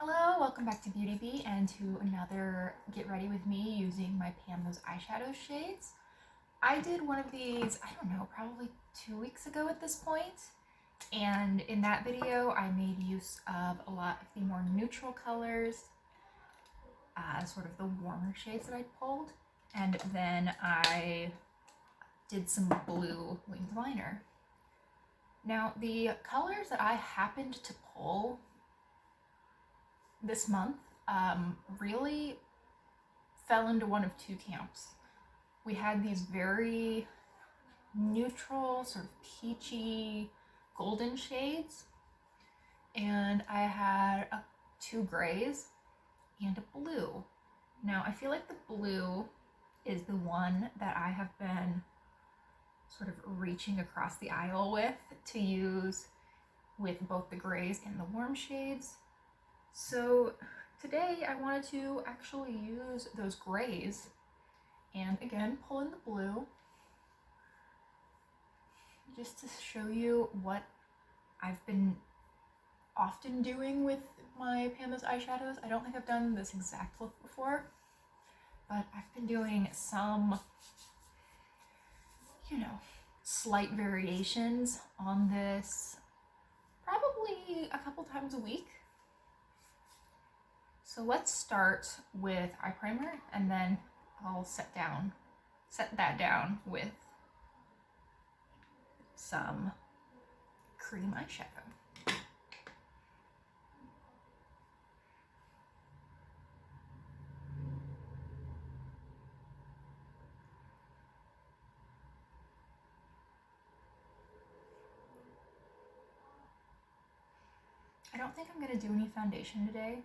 Hello, welcome back to Beauty Bee and to another Get Ready With Me using my Pan Those Eyeshadows shades. I did one of these, I don't know, probably 2 weeks ago at this point, and in that video I made use of a lot of the more neutral colors, sort of the warmer shades that I pulled, and then I did some blue winged liner. Now the colors that I happened to pull this month really fell into one of two camps. We had these very neutral, sort of peachy, golden shades, and I had two grays and a blue. Now I feel like the blue is the one that I have been sort of reaching across the aisle with to use with both the grays and the warm shades. So today I wanted to actually use those grays and again pull in the blue just to show you what I've been often doing with my Pan Those eyeshadows. I don't think I've done this exact look before, but I've been doing some, slight variations on this probably a couple times a week. So let's start with eye primer, and then I'll set that down with some cream eyeshadow. I don't think I'm going to do any foundation today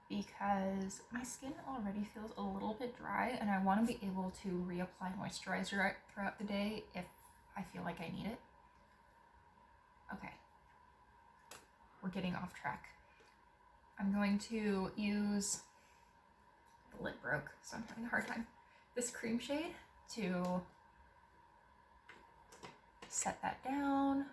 because my skin already feels a little bit dry and I want to be able to reapply moisturizer throughout the day if I feel like I need it. Okay, we're getting off track. I'm going to use, the lid broke, so I'm having a hard time, this cream shade to set that down.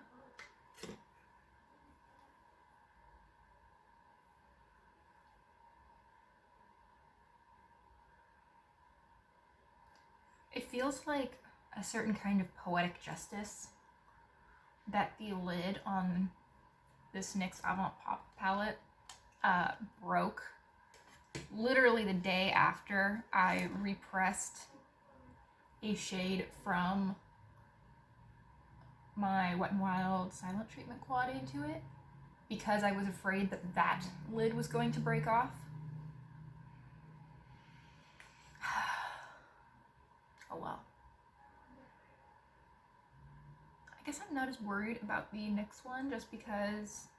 It feels like a certain kind of poetic justice that the lid on this NYX Avant Pop palette broke literally the day after I repressed a shade from my Wet n Wild Silent Treatment quad into it because I was afraid that that lid was going to break off. Oh well. I guess I'm not as worried about the NYX one just because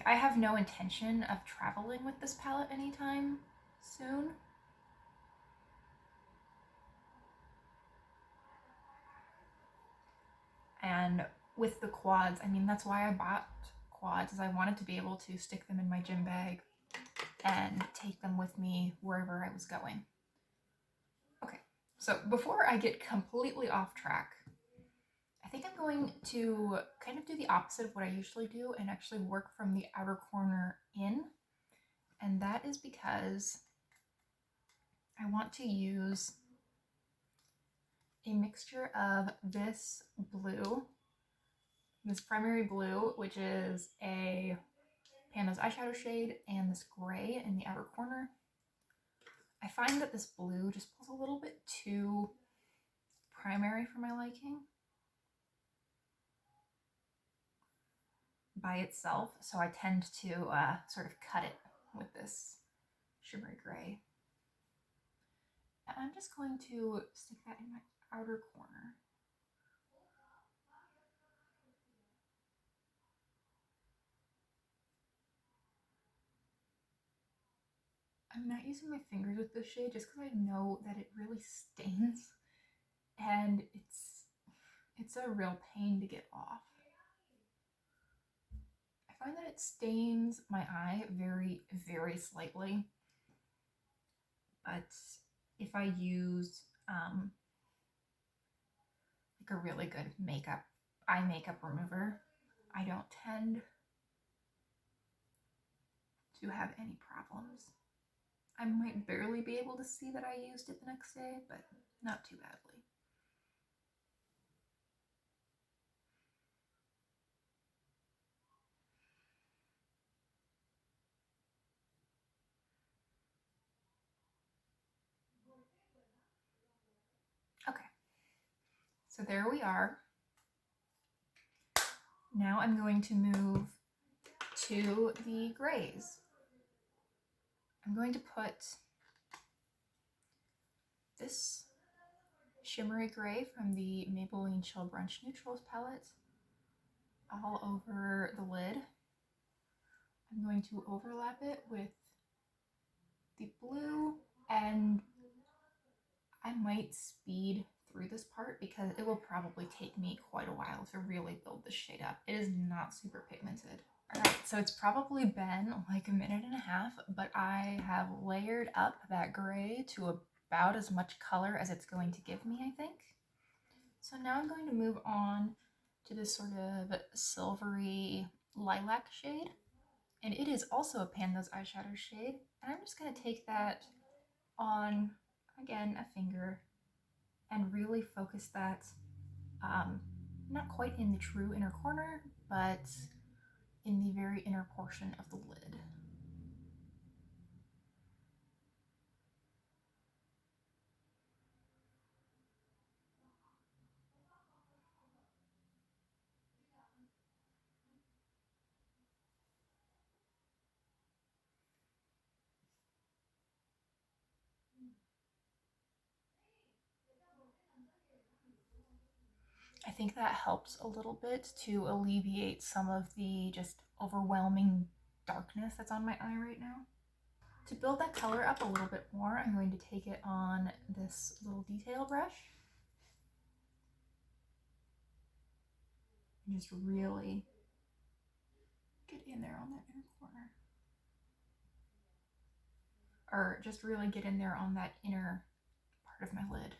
I have no intention of traveling with this palette anytime soon. And with the quads, that's why I bought quads, is I wanted to be able to stick them in my gym bag and take them with me wherever I was going. Okay, so before I get completely off track, I think I'm going to kind of do the opposite of what I usually do and actually work from the outer corner in. And that is because I want to use a mixture of this blue, this primary blue, which is a Pan Those eyeshadow shade, and this gray in the outer corner. I find that this blue just pulls a little bit too primary for my liking by itself, so I tend to sort of cut it with this shimmery gray. And I'm just going to stick that in my outer corner. I'm not using my fingers with this shade just because I know that it really stains and it's a real pain to get off. I find that it stains my eye very, very slightly, but if I use like a really good eye makeup remover, I don't tend to have any problems. I might barely be able to see that I used it the next day, but not too badly. Okay, so there we are. Now I'm going to move to the grays. I'm going to put this shimmery gray from the Maybelline Chill Brunch Neutrals palette all over the lid. I'm going to overlap it with the blue, and I might speed through this part because it will probably take me quite a while to really build this shade up. It is not super pigmented. Alright, so it's probably been like a minute and a half, but I have layered up that gray to about as much color as it's going to give me, I think. So now I'm going to move on to this sort of silvery lilac shade. And it is also a Pan Those Eyeshadows shade. And I'm just going to take that on, again, a finger and really focus that, not quite in the true inner corner, but in the very inner portion of the lid. I think that helps a little bit to alleviate some of the just overwhelming darkness that's on my eye right now. To build that color up a little bit more, I'm going to take it on this little detail brush and just really get in there on that inner corner. Or just really get in there on that inner part of my lid.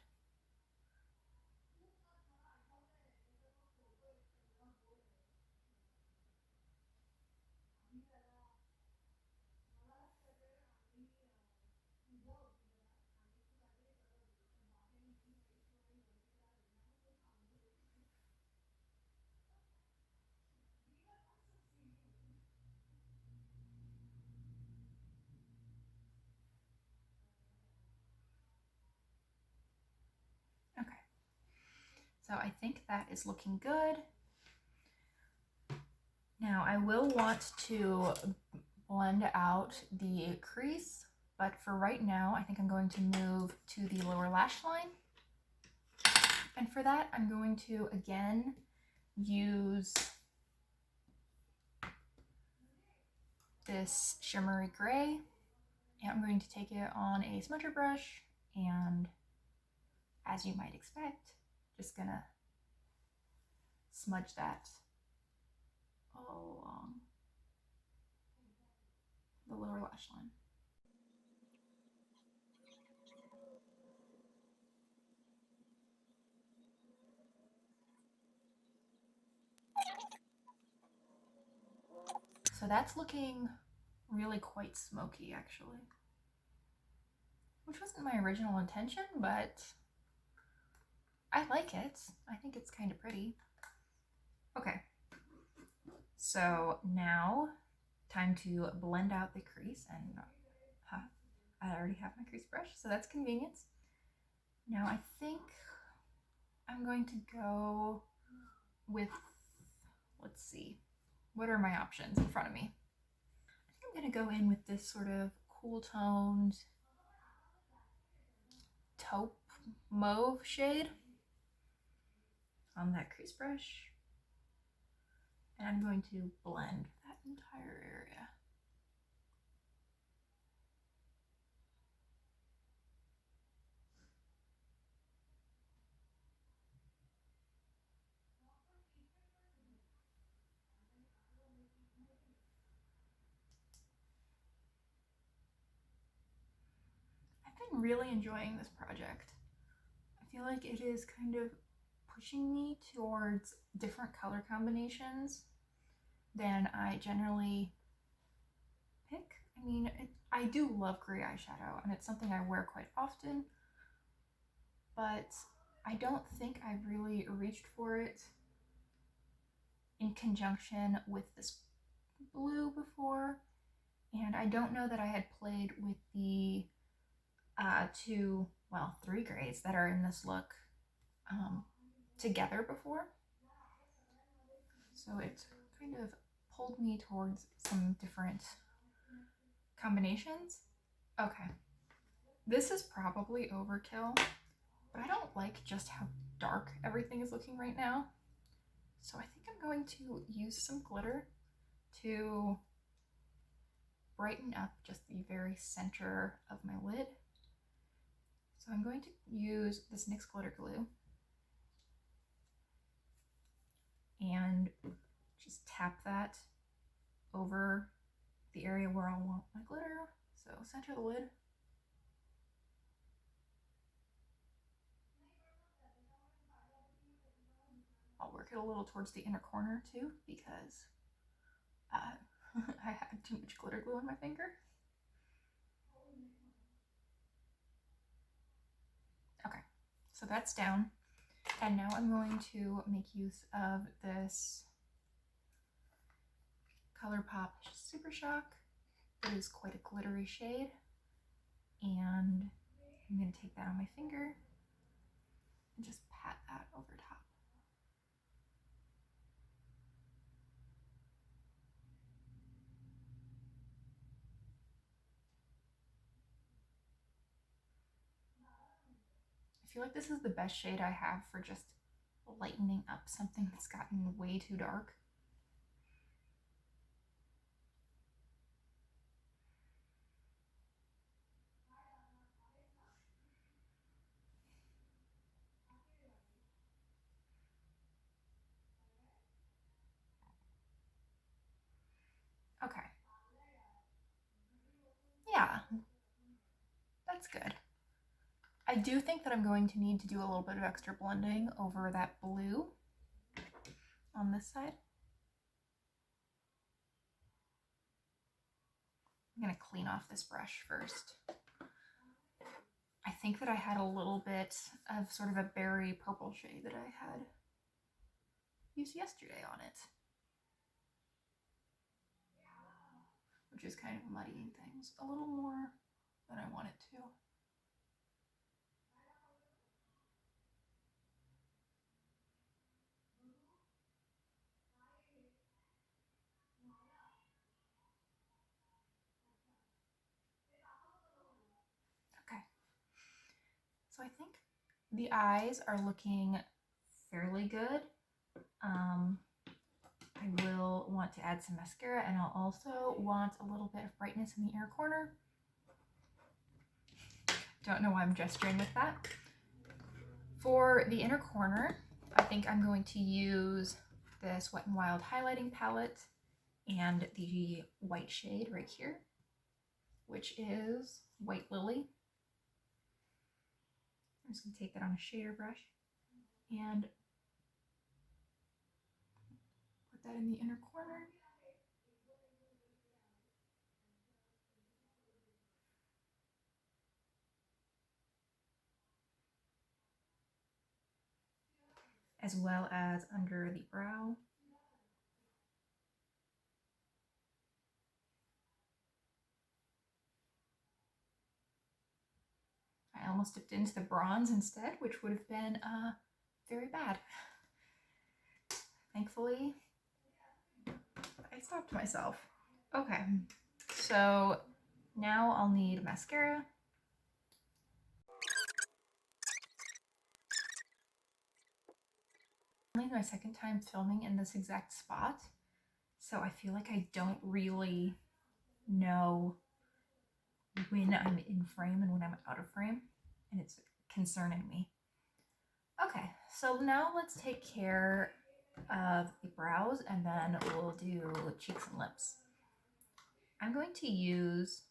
Okay, so I think that is looking good. Now I will want to blend out the crease, but for right now, I think I'm going to move to the lower lash line. And for that, I'm going to, again, use this shimmery gray, and I'm going to take it on a smudger brush, and as you might expect, just gonna smudge that all along the lower lash line. So that's looking really quite smoky, actually, which wasn't my original intention, but I like it. I think it's kind of pretty. Okay, so now time to blend out the crease, and I already have my crease brush, so that's convenience. Now I think I'm going to go with, let's see, what are my options in front of me? I think I'm going to go in with this sort of cool toned taupe mauve shade on that crease brush, and I'm going to blend that entire area. I've been really enjoying this project. I feel like it is kind of pushing me towards different color combinations than I generally pick. I I mean, I do love gray eyeshadow, and it's something I wear quite often, but I don't think I really reached for it in conjunction with this blue before, and I don't know that I had played with the three grays that are in this look together before. So it kind of pulled me towards some different combinations. Okay, this is probably overkill, but I don't like just how dark everything is looking right now. So I think I'm going to use some glitter to brighten up just the very center of my lid. So I'm going to use this NYX glitter glue and just tap that over the area where I want my glitter. So center the lid. I'll work it a little towards the inner corner too, because I had too much glitter glue on my finger. Okay, so that's down. And now I'm going to make use of this Colourpop Super Shock. It is quite a glittery shade. And I'm going to take that on my finger and just pat that over top. I feel like this is the best shade I have for just lightening up something that's gotten way too dark. Okay. Yeah, that's good. I do think that I'm going to need to do a little bit of extra blending over that blue on this side. I'm going to clean off this brush first. I think that I had a little bit of sort of a berry purple shade that I had used yesterday on it, which is kind of muddying things a little more than I want it to. Okay, so I think the eyes are looking fairly good. I will want to add some mascara, and I'll also want a little bit of brightness in the inner corner. Don't know why I'm gesturing with that. For the inner corner, I think I'm going to use this Wet n Wild highlighting palette and the white shade right here, which is White Lily. I'm just going to take that on a shader brush and put that in the inner corner. As well as under the brow. I almost dipped into the bronze instead, which would have been very bad. Thankfully, I stopped myself. Okay, so now I'll need mascara. Only my second time filming in this exact spot, so I feel like I don't really know when I'm in frame and when I'm out of frame, and it's concerning me. Okay, so now let's take care of the brows, and then we'll do cheeks and lips. I'm going to use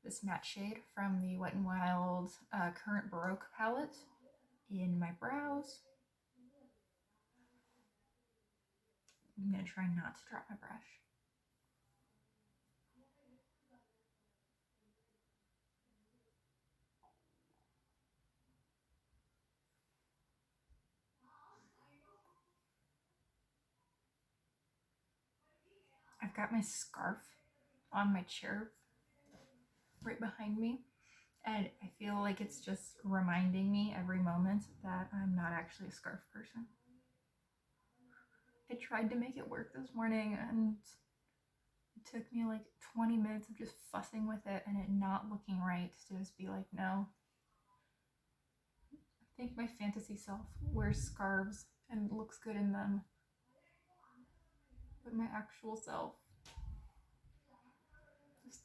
this matte shade from the Wet n Wild Current Baroque palette in my brows. I'm going to try not to drop my brush. got my scarf on my chair right behind me, and I feel like it's just reminding me every moment that I'm not actually a scarf person. I tried to make it work this morning, and it took me like 20 minutes of just fussing with it and it not looking right to just be like, no. I think my fantasy self wears scarves and looks good in them, but my actual self just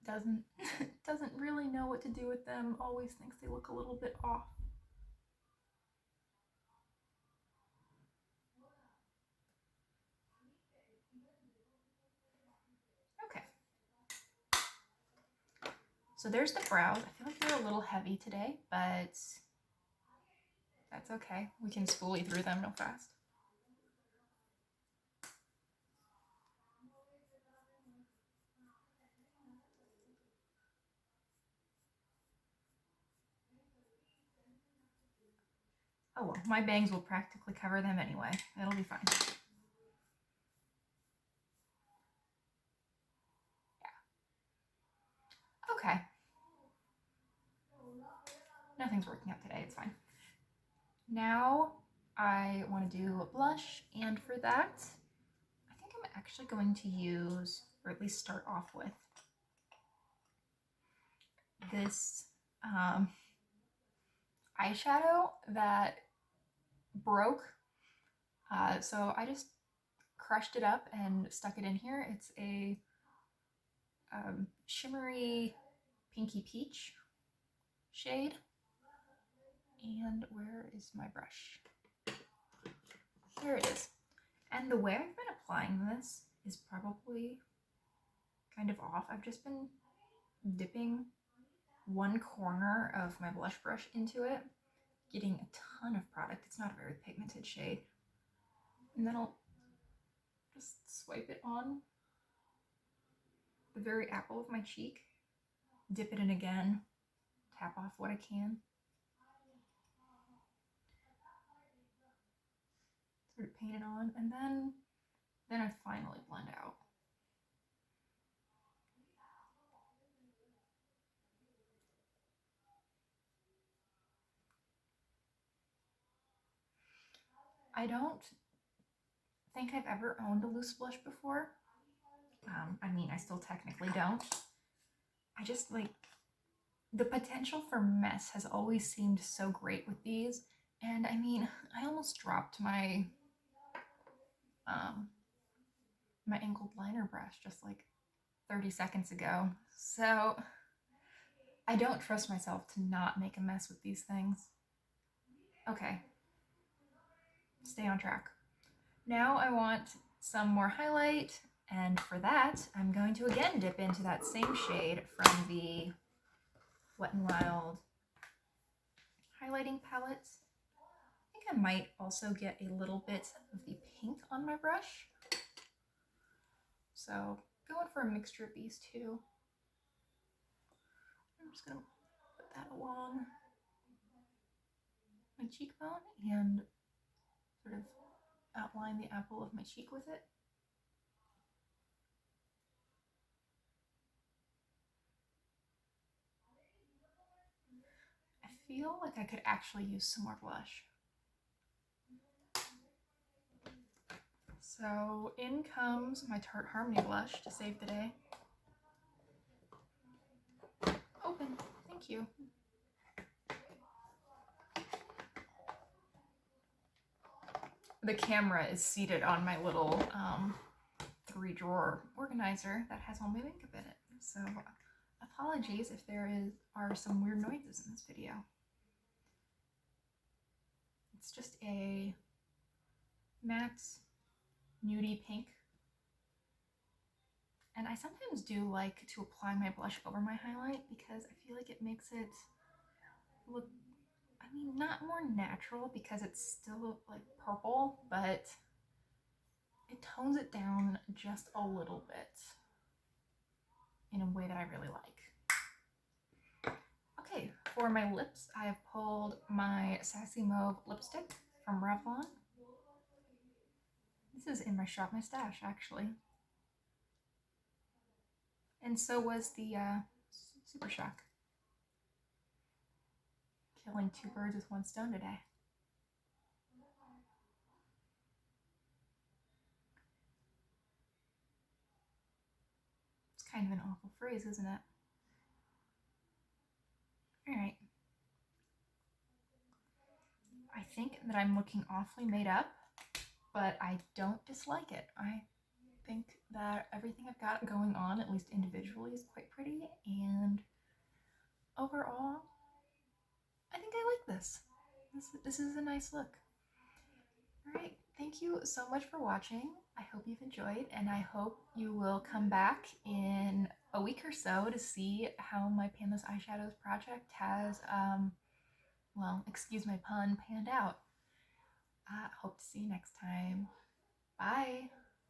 doesn't really know what to do with them, always thinks they look a little bit off. Okay. So there's the brows. I feel like they're a little heavy today, but that's okay. We can spoolie through them real fast. Oh well, my bangs will practically cover them anyway. It'll be fine. Yeah. Okay. Nothing's working out today, it's fine. Now I want to do blush, and for that, I think I'm actually going to use, or at least start off with, this eyeshadow that broke. So I just crushed it up and stuck it in here. It's a shimmery pinky peach shade. And where is my brush? Here it is. And the way I've been applying this is probably kind of off. I've just been dipping one corner of my blush brush into it, getting a ton of product. It's not a very pigmented shade. And then I'll just swipe it on the very apple of my cheek, dip it in again, tap off what I can. Sort of paint it on, and then I finally blend out. I don't think I've ever owned a loose blush before. I mean, I still technically don't. I just like, the potential for mess has always seemed so great with these. And I mean, I almost dropped my my angled liner brush just like 30 seconds ago. So I don't trust myself to not make a mess with these things. Okay, stay on track. Now I want some more highlight, and for that, I'm going to again dip into that same shade from the Wet n Wild highlighting palette. I think I might also get a little bit of the pink on my brush. So going for a mixture of these two. I'm just gonna put that along my cheekbone and sort of outline the apple of my cheek with it. I feel like I could actually use some more blush. So in comes my Tarte Harmony blush to save the day. Open, thank you. The camera is seated on my little 3-drawer organizer that has all my makeup in it. So apologies if there are some weird noises in this video. It's just a matte nudie pink. And I sometimes do like to apply my blush over my highlight because I feel like it makes it look, I mean, not more natural because it's still like purple, but it tones it down just a little bit in a way that I really like. Okay, for my lips, I have pulled my Sassy Mauve lipstick from Revlon. This is in my Shop My Stash, actually. And so was the Super Shock. Killing two birds with one stone today. It's kind of an awful phrase, isn't it? Alright. I think that I'm looking awfully made up, but I don't dislike it. I think that everything I've got going on, at least individually, is quite pretty, and overall, I think I like this. This is a nice look. Alright, thank you so much for watching. I hope you've enjoyed, and I hope you will come back in a week or so to see how my Pan Those Eyeshadows project has, well, excuse my pun, panned out. Hope to see you next time. Bye!